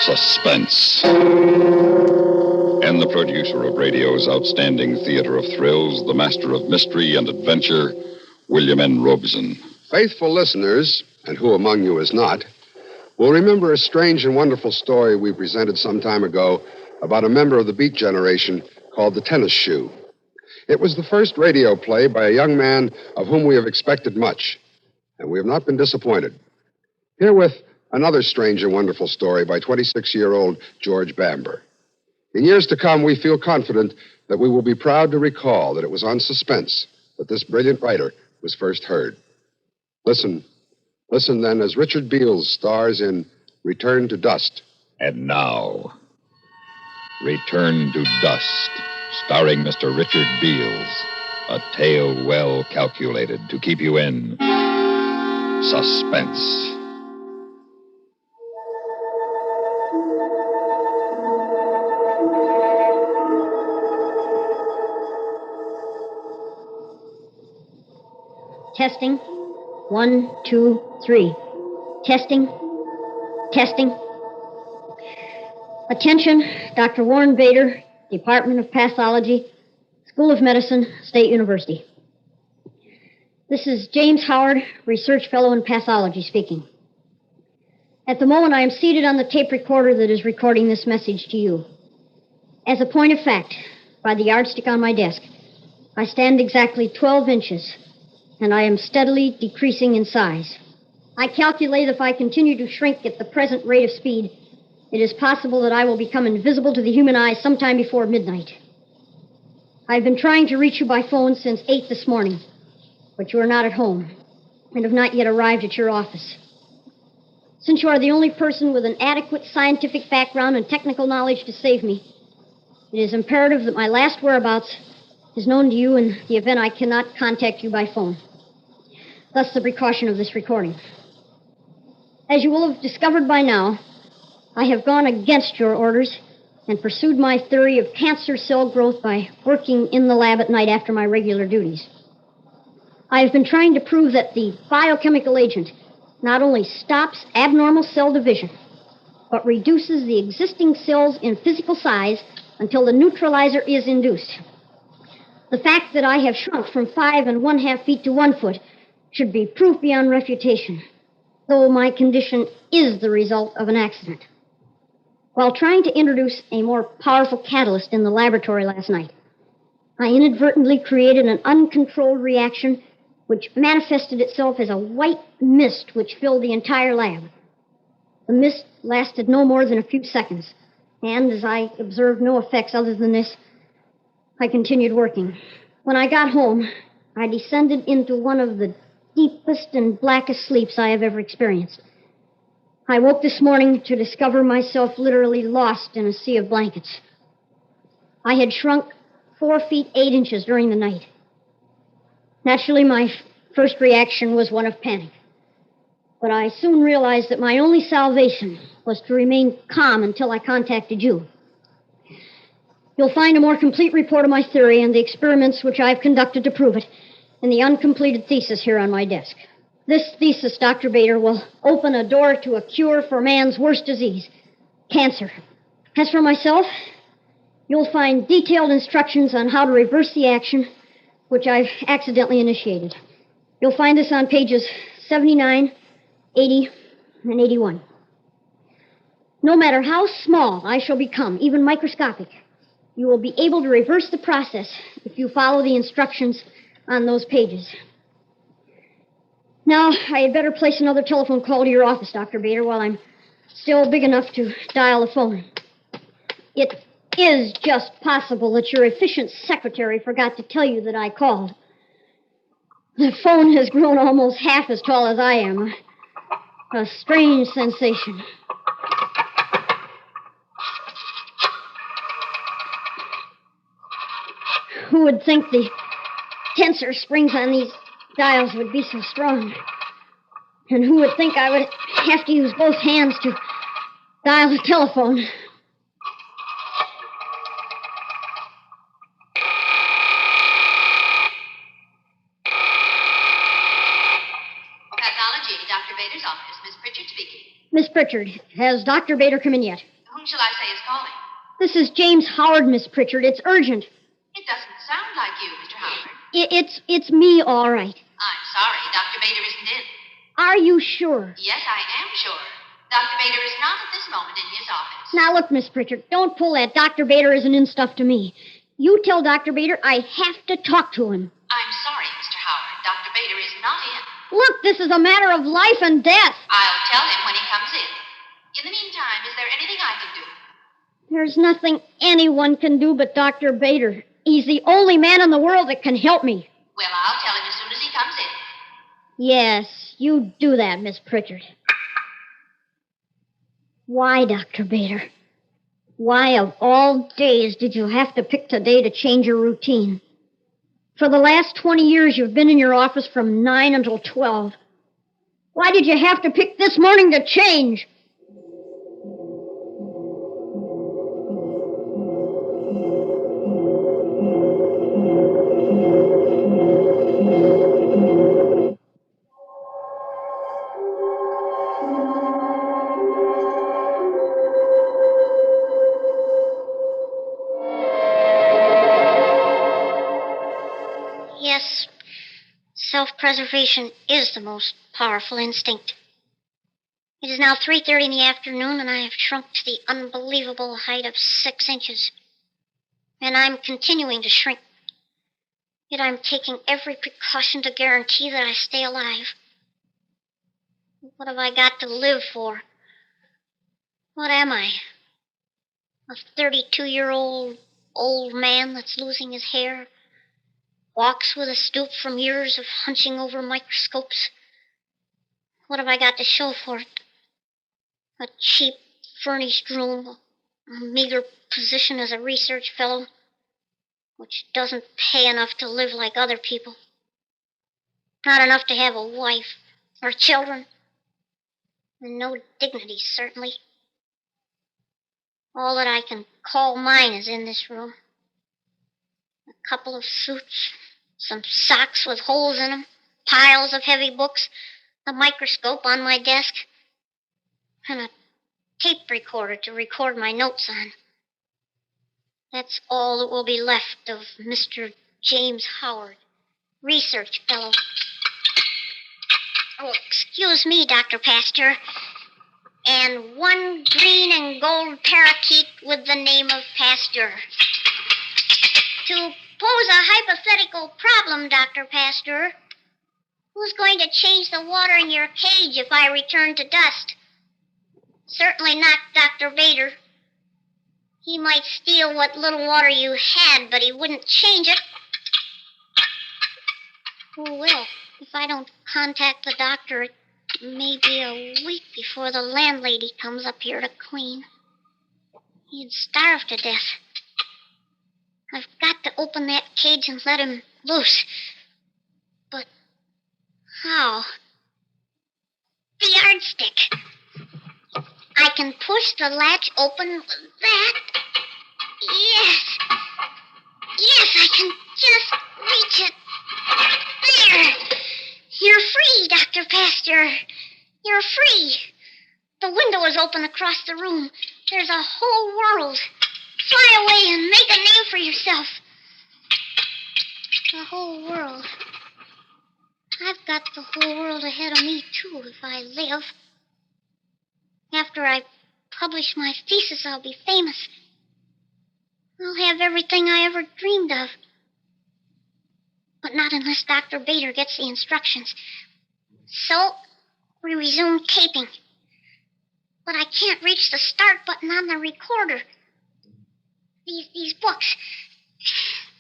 Suspense. And the producer of radio's outstanding theater of thrills, the master of mystery and adventure, William N. Robeson. Faithful listeners, and who among you is not, will remember a strange and wonderful story we presented some time ago about a member of the Beat generation called the Tennis Shoe. It was the first radio play by a young man of whom we have expected much, and we have not been disappointed. Herewith, another strange and wonderful story by 26-year-old George Bamber. In years to come, we feel confident that we will be proud to recall that it was on Suspense that this brilliant writer was first heard. Listen then, as Richard Beals stars in Return to Dust. And now, Return to Dust, starring Mr. Richard Beals. A tale well calculated to keep you in suspense. Testing. 1, 2, 3. Testing. Attention, Dr. Warren Bader, Department of Pathology, School of Medicine, State University. This is James Howard, Research Fellow in Pathology, speaking. At the moment, I am seated on the tape recorder that is recording this message to you. As a point of fact, by the yardstick on my desk, I stand exactly 12 inches, and I am steadily decreasing in size. I calculate if I continue to shrink at the present rate of speed, it is possible that I will become invisible to the human eye sometime before midnight. I've been trying to reach you by phone since 8 this morning, but you are not at home and have not yet arrived at your office. Since you are the only person with an adequate scientific background and technical knowledge to save me, it is imperative that my last whereabouts is known to you in the event I cannot contact you by phone. Thus the precaution of this recording. As you will have discovered by now, I have gone against your orders and pursued my theory of cancer cell growth by working in the lab at night after my regular duties. I have been trying to prove that the biochemical agent not only stops abnormal cell division, but reduces the existing cells in physical size until the neutralizer is induced. The fact that I have shrunk from 5 1/2 feet to 1 foot should be proof beyond refutation, though my condition is the result of an accident. While trying to introduce a more powerful catalyst in the laboratory last night, I inadvertently created an uncontrolled reaction which manifested itself as a white mist which filled the entire lab. The mist lasted no more than a few seconds, and as I observed no effects other than this, I continued working. When I got home, I descended into one of the deepest and blackest sleeps I have ever experienced. I woke this morning to discover myself literally lost in a sea of blankets. I had shrunk 4 feet 8 inches during the night. Naturally, my first reaction was one of panic. But I soon realized that my only salvation was to remain calm until I contacted you. You'll find a more complete report of my theory and the experiments which I've conducted to prove it in the uncompleted thesis here on my desk. This thesis, Dr. Bader, will open a door to a cure for man's worst disease, cancer. As for myself, you'll find detailed instructions on how to reverse the action which I've accidentally initiated. You'll find this on pages 79, 80, and 81. No matter how small I shall become, even microscopic, you will be able to reverse the process if you follow the instructions on those pages. Now, I had better place another telephone call to your office, Dr. Bader, while I'm still big enough to dial the phone. It is just possible that your efficient secretary forgot to tell you that I called. The phone has grown almost half as tall as I am. A strange sensation. Who would think the tensor springs on these dials would be so strong? And who would think I would have to use both hands to dial the telephone? Pathology, Dr. Bader's office. Miss Pritchard speaking. Miss Pritchard, has Dr. Bader come in yet? Whom shall I say is calling? This is James Howard, Miss Pritchard. It's urgent. It doesn't sound like you, Mr. Howard. It's me, all right. I'm sorry. Dr. Bader isn't in. Are you sure? Yes, I am sure. Dr. Bader is not at this moment in his office. Now, look, Miss Pritchard, don't pull that Dr. Bader isn't in stuff to me. You tell Dr. Bader I have to talk to him. I'm sorry, Mr. Howard. Dr. Bader is not in. Look, this is a matter of life and death. I'll tell him when he comes in. In the meantime, is there anything I can do? There's nothing anyone can do but Dr. Bader. He's the only man in the world that can help me. Well, I'll tell him as soon as he comes in. Yes, you do that, Miss Pritchard. Why, Dr. Bader? Why, of all days, did you have to pick today to change your routine? For the last 20 years, you've been in your office from 9 until 12. Why did you have to pick this morning to change? Yes, self-preservation is the most powerful instinct. It is now 3:30 in the afternoon, and I have shrunk to the unbelievable height of 6 inches. And I'm continuing to shrink. Yet I'm taking every precaution to guarantee that I stay alive. What have I got to live for? What am I? A 32-year-old old man that's losing his hair? Walks with a stoop from years of hunching over microscopes? What have I got to show for it? A cheap, furnished room, a meager position as a research fellow, which doesn't pay enough to live like other people. Not enough to have a wife or children, and no dignity, certainly. All that I can call mine is in this room. A couple of suits, some socks with holes in them, piles of heavy books, a microscope on my desk, and a tape recorder to record my notes on. That's all that will be left of Mr. James Howard, research fellow. Oh, excuse me, Dr. Pasteur. And one green and gold parakeet with the name of Pasteur. To pose a hypothetical problem, Dr. Pasteur, who's going to change the water in your cage if I return to dust? Certainly not Dr. Bader. He might steal what little water you had, but he wouldn't change it. Who will? If I don't contact the doctor, it may be a week before the landlady comes up here to clean. He'd starve to death. I've got to open that cage and let him loose. But how? The yardstick. I can push the latch open with that. Yes. Yes, I can just reach it. There. You're free, Dr. Pasteur. You're free. The window is open across the room. There's a whole world. Fly away and make a name for yourself. The whole world. I've got the whole world ahead of me, too, if I live. After I publish my thesis, I'll be famous. I'll have everything I ever dreamed of. But not unless Dr. Bader gets the instructions. So, we resume taping. But I can't reach the start button on the recorder. These books,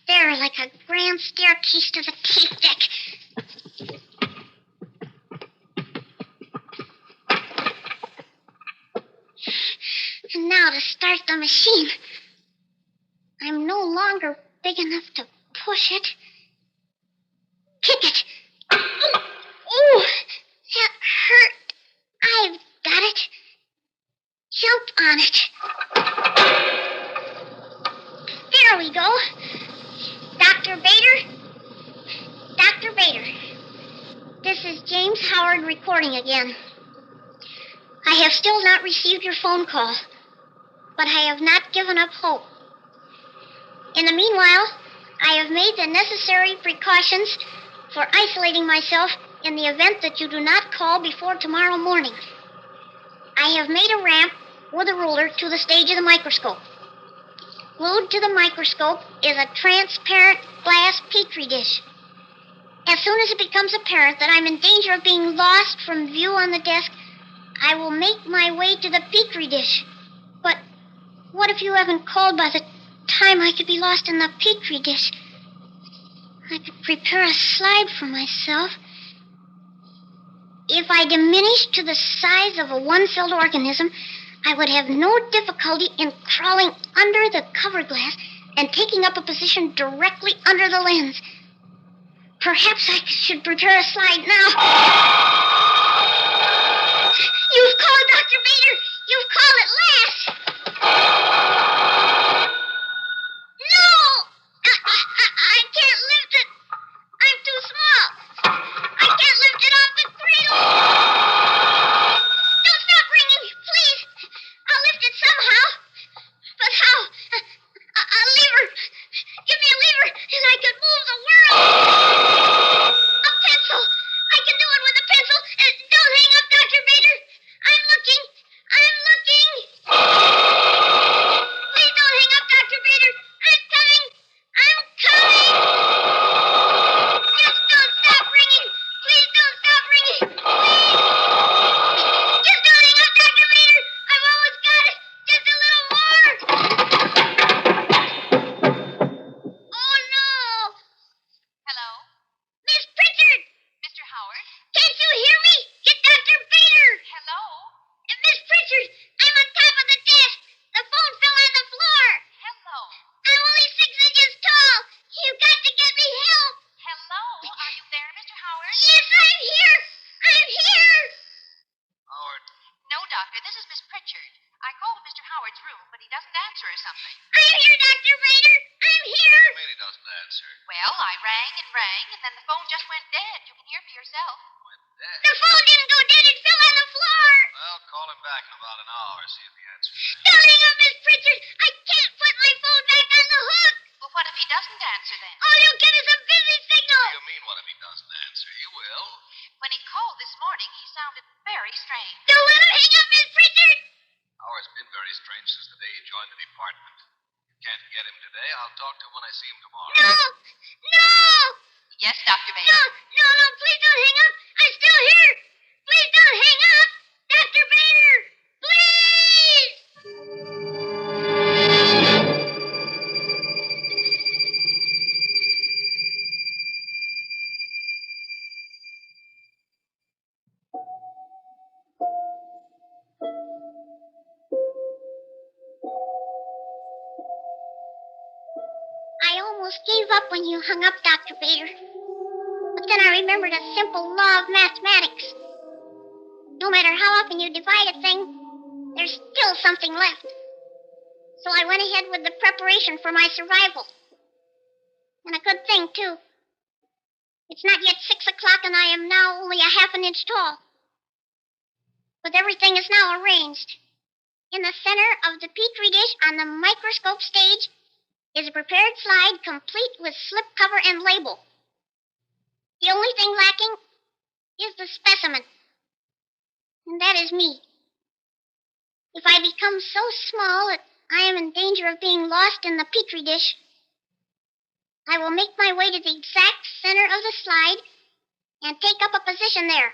they're like a grand staircase to the tape deck. And now to start the machine. I'm no longer big enough to push it. Kick it. Oh, that hurt. I've got it. Jump on it. There we go. Dr. Bader? Dr. Bader. This is James Howard recording again. I have still not received your phone call. but I have not given up hope. In the meanwhile, I have made the necessary precautions for isolating myself in the event that you do not call before tomorrow morning. I have made a ramp with a ruler to the stage of the microscope. Glued to the microscope is a transparent glass petri dish. As soon as it becomes apparent that I'm in danger of being lost from view on the desk, I will make my way to the petri dish. But what if you haven't called by the time I could be lost in the petri dish? I could prepare a slide for myself. If I diminished to the size of a one-celled organism, I would have no difficulty in crawling under the cover glass and taking up a position directly under the lens. Perhaps I should prepare a slide now. You've called, Dr. Bader. You've called at last. No! I can't lift it. I'm too small. I can't lift it off the cradle. Don't stop ringing, please. I'll lift it somehow. But how? A lever. Give me a lever, and I could move the world. A pencil. I can do it with a pencil. Don't hang up, Dr. Bader. I'm looking. I'm looking. Please don't hang up, Dr. Bader. I'm coming. I'm coming. Just don't stop ringing. Please don't stop ringing. Please. Just don't hang up, Dr. Bader. I've almost got it. Just a little more. Oh, no. Hello? Miss Pritchard. Mr. Howard? Can't you hear me? Get Dr. Bader. Hello? Miss Pritchard, I'm on top of the desk. The phone fell on the floor. Hello? I'm only 6 inches tall. You've got to get me help. Hello? Are you there, Mr. Howard? Yes, I'm here. I'm here. Howard, No, Doctor. This is Miss Pritchard. I called Mr. Howard's room, but he doesn't answer or something. I'm here, Dr. Bader. I'm here. I mean he doesn't answer. Well, I rang, and then the phone just went dead. You can hear for yourself. Went dead. The phone didn't go dead. It fell on the floor. Well, call him back in about an hour, see if he answers. Don't hang up, Miss Pritchard. I can't put my phone back on the hook. Well, what if he doesn't answer then? All you'll get is a busy signal. What do you mean, what if he doesn't answer? He will. When he called this morning, he sounded very strange. Don't let him hang up, Miss Pritchard. Howard's been very strange since the day he joined the department. You can't get him today. I'll talk to him when I see him tomorrow. No. No. Yes, Dr. No, Bader. no, please don't hang up. I'm still here. Please don't hang up. Dr. Bader, please. I almost gave up when you hung up, Dr. Bader. But then I remembered a simple law of mathematics. No matter how often you divide a thing, there's still something left. So I went ahead with the preparation for my survival. And a good thing, too. It's not yet 6 o'clock, and I am now only a half an inch tall. But everything is now arranged. In the center of the petri dish on the microscope stage is a prepared slide complete with slipcover and label. The only thing lacking is the specimen. And that is me. If I become so small that I am in danger of being lost in the petri dish, I will make my way to the exact center of the slide and take up a position there.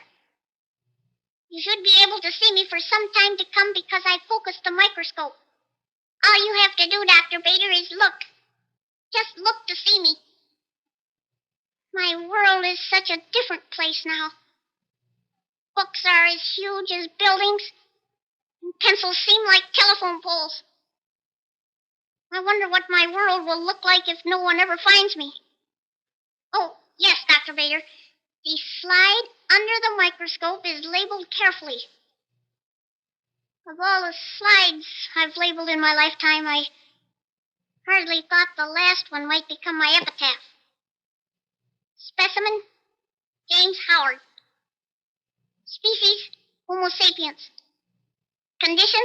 You should be able to see me for some time to come because I focused the microscope. All you have to do, Dr. Bader, is look. Just look to see me. My world is such a different place now. Books are as huge as buildings, and pencils seem like telephone poles. I wonder what my world will look like if no one ever finds me. Oh, yes, Dr. Bader. The slide under the microscope is labeled carefully. Of all the slides I've labeled in my lifetime, I hardly thought the last one might become my epitaph. Specimen, James Howard. Species, Homo sapiens. Condition,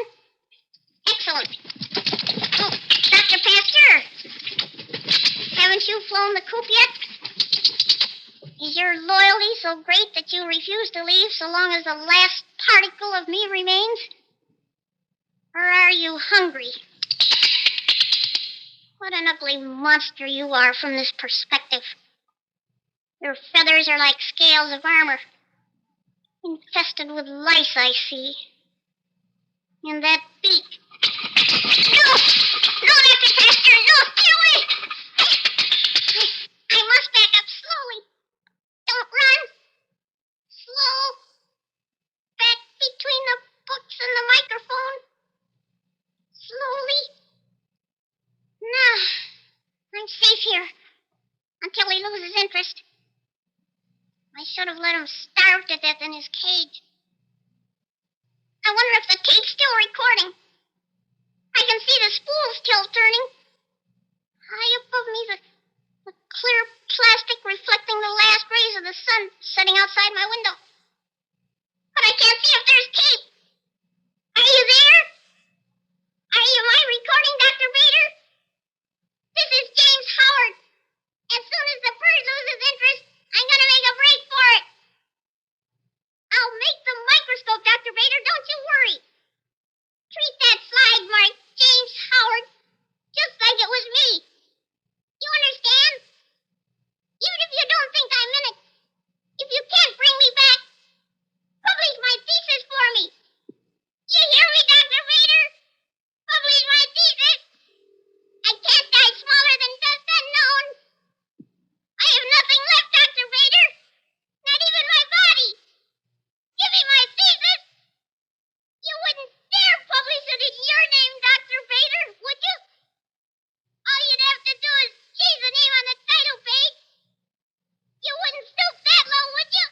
Excellent. Oh, Dr. Pasteur, haven't you flown the coop yet? Is your loyalty so great that you refuse to leave so long as the last particle of me remains? Or are you hungry? What an ugly monster you are from this perspective. Your feathers are like scales of armor, infested with lice, I see. And that beak. No! No, Dr. Pasteur, no! Stay away! I must back up slowly. Don't run. Slow. Back between the books and the microphone. Slowly. Now, I'm safe here until he loses interest. I should have let him starve to death in his cage. I wonder if the tape's still recording. I can see the spools still turning. High above me, the clear plastic reflecting the last rays of the sun setting outside my window. But I can't see if there's tape. Are you there? Am I recording, Dr. Bader? This is James Howard. As soon as the bird loses interest, I'm going to make a break for it. I'll make the microscope, Dr. Bader. Don't you worry. Treat that slide mark, James Howard, just like it was me. You understand? Even if you don't think I'm in it, if you can't bring me back, publish my thesis for me. You hear me, Dr. Bader? Publish my thesis. I can't die smaller than dust unknown. I have nothing left, Dr. Bader. Not even my body. Give me my thesis. You wouldn't dare publish it in your name, Dr. Bader, would you? All you'd have to do is change the name on the title page. You wouldn't stoop that low, would you?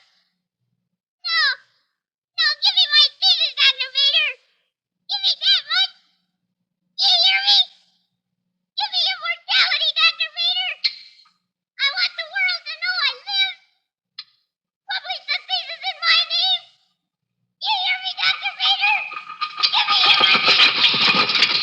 No. No, give me my thesis, Dr. Bader. Give me that much. You hear me? Give me immortality, Dr. Bader. I want the world to know I live. Publish the thesis in my name. You hear me, Dr. Bader? Give me immortality.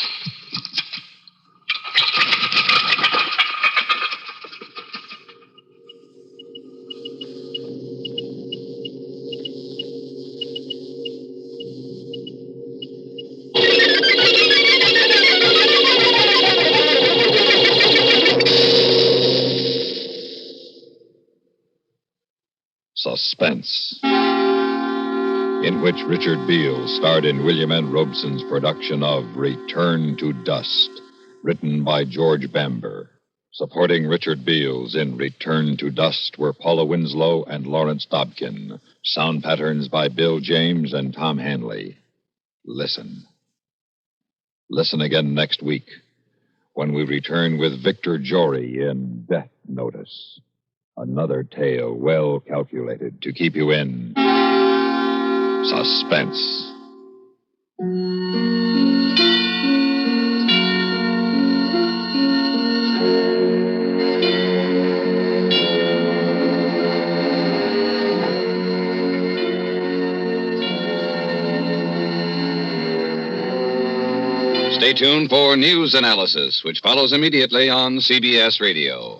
Suspense, in which Richard Beale starred in William N. Robeson's production of Return to Dust, written by George Bamber. Supporting Richard Beals in Return to Dust were Paula Winslow and Lawrence Dobkin. Sound patterns by Bill James and Tom Hanley. Listen. Listen again next week when we return with Victor Jory in Death Notice. Another tale well calculated to keep you in suspense. Stay tuned for news analysis, which follows immediately on CBS Radio.